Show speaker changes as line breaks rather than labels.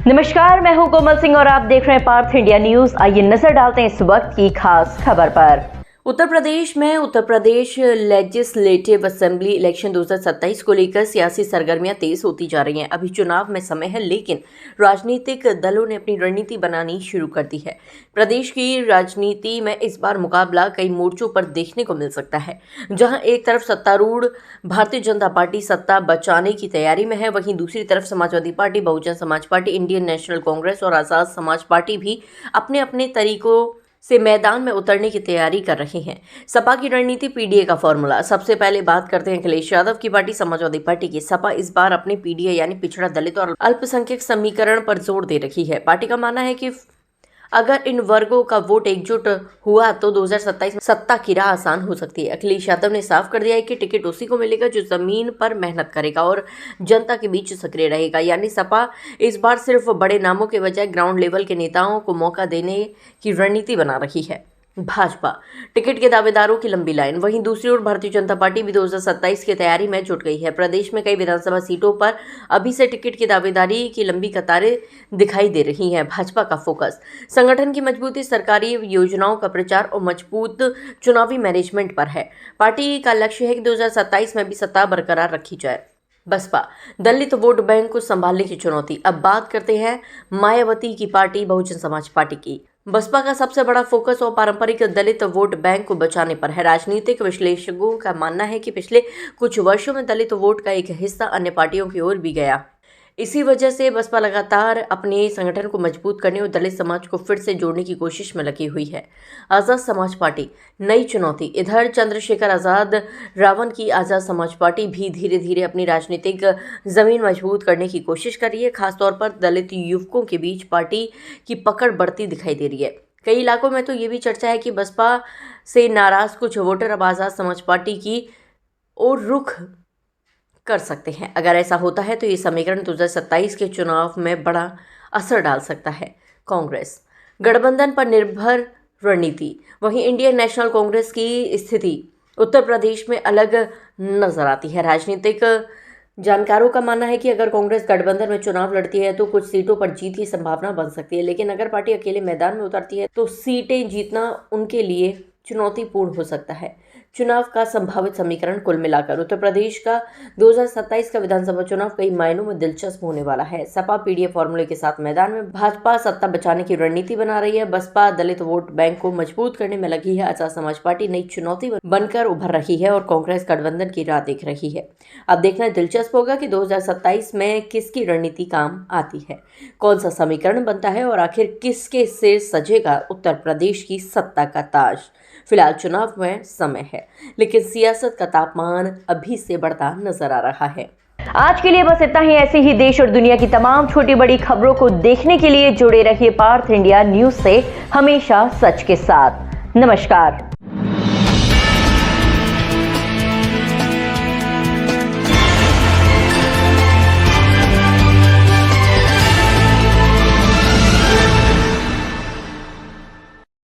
नमस्कार, मैं हूं कोमल सिंह और आप देख रहे हैं पार्थ इंडिया न्यूज। आइए नजर डालते हैं इस वक्त की खास खबर पर। उत्तर प्रदेश में Uttar Pradesh legislative assembly election 2027 को लेकर सियासी सरगर्मियां तेज होती जा रही हैं। अभी चुनाव में समय है, लेकिन राजनीतिक दलों ने अपनी रणनीति बनानी शुरू कर दी है। प्रदेश की राजनीति में इस बार मुकाबला कई मोर्चों पर देखने को मिल सकता है। जहां एक तरफ सत्तारूढ़ भारतीय जनता पार्टी सत्ता बचाने की तैयारी में है, वहीं दूसरी तरफ Samajwadi party, Bahujan Samaj party, Indian national Congress और आजाद समाज पार्टी भी अपने अपने तरीकों से मैदान में उतरने की तैयारी कर रहे हैं। सपा की रणनीति, पीडीए का फॉर्मूला। सबसे पहले बात करते हैं अखिलेश यादव की पार्टी समाजवादी पार्टी की। सपा इस बार अपने पीडीए यानी पिछड़ा, दलित और अल्पसंख्यक समीकरण पर जोर दे रही है। पार्टी का मानना है कि अगर इन वर्गों का वोट एकजुट हुआ तो 2027 में सत्ता की राह आसान हो सकती है। अखिलेश यादव ने साफ कर दिया है कि टिकट उसी को मिलेगा जो जमीन पर मेहनत करेगा और जनता के बीच सक्रिय रहेगा। यानी सपा इस बार सिर्फ बड़े नामों के बजाय ग्राउंड लेवल के नेताओं को मौका देने की रणनीति बना रही है। भाजपा टिकट के दावेदारों की लंबी लाइन। वहीं दूसरी ओर भारतीय जनता पार्टी भी 2027 की तैयारी में जुट गई है। प्रदेश में कई विधानसभा सीटों पर अभी से टिकट की दावेदारी की लंबी कतारें दिखाई दे रही हैं। भाजपा का फोकस संगठन की मजबूती, सरकारी योजनाओं का प्रचार और मजबूत चुनावी मैनेजमेंट पर है। पार्टी का लक्ष्य है कि 2027 में भी सत्ता बरकरार रखी जाए। बसपा दलित वोट बैंक को संभालने की चुनौती। अब बात करते हैं मायावती की पार्टी, बहुजन समाज पार्टी की। बसपा का सबसे बड़ा फोकस और पारंपरिक दलित वोट बैंक को बचाने पर है। राजनीतिक विश्लेषकों का मानना है कि पिछले कुछ वर्षों में दलित वोट का एक हिस्सा अन्य पार्टियों की ओर भी गया। इसी वजह से बसपा लगातार अपने संगठन को मजबूत करने और दलित समाज को फिर से जोड़ने की कोशिश में लगी हुई है। आज़ाद समाज पार्टी नई चुनौती। इधर चंद्रशेखर आज़ाद रावण की आज़ाद समाज पार्टी भी धीरे धीरे अपनी राजनीतिक जमीन मजबूत करने की कोशिश कर रही है। खासतौर पर दलित युवकों के बीच पार्टी की पकड़ बढ़ती दिखाई दे रही है। कई इलाकों में तो ये भी चर्चा है कि बसपा से नाराज कुछ वोटर अब आज़ाद समाज पार्टी की ओर रुख कर सकते हैं। अगर ऐसा होता है तो ये समीकरण 2027 के चुनाव में बड़ा असर डाल सकता है। कांग्रेस गठबंधन पर निर्भर रणनीति। वहीं इंडियन नेशनल कांग्रेस की स्थिति उत्तर प्रदेश में अलग नजर आती है। राजनीतिक जानकारों का मानना है कि अगर कांग्रेस गठबंधन में चुनाव लड़ती है तो कुछ सीटों पर जीत की संभावना बन सकती है, लेकिन अगर पार्टी अकेले मैदान में उतरती है तो सीटें जीतना उनके लिए चुनौतीपूर्ण हो सकता है। चुनाव का संभावित समीकरण कुल मिलाकर उत्तर प्रदेश का 2027 का विधानसभा चुनाव कई मायनों में दिलचस्प होने वाला है। सपा पीडीए फॉर्मूले के साथ मैदान में, भाजपा सत्ता बचाने की रणनीति बना रही है, बसपा दलित वोट बैंक को मजबूत करने में लगी है, आजाद समाज पार्टी नई चुनौती बनकर उभर रही है और कांग्रेस गठबंधन की राह देख रही है। अब देखना दिलचस्प होगा कि 2027 में किसकी रणनीति काम आती है, कौन सा समीकरण बनता है और आखिर किसके सिर सजेगा उत्तर प्रदेश की सत्ता का ताज। फिलहाल चुनाव में समय है, लेकिन सियासत का तापमान अभी से बढ़ता नजर आ रहा है। आज के लिए बस इतना ही। ऐसे ही देश और दुनिया की तमाम छोटी बड़ी खबरों को देखने के लिए जुड़े रहिए पार्थ इंडिया न्यूज से, हमेशा सच के साथ। नमस्कार।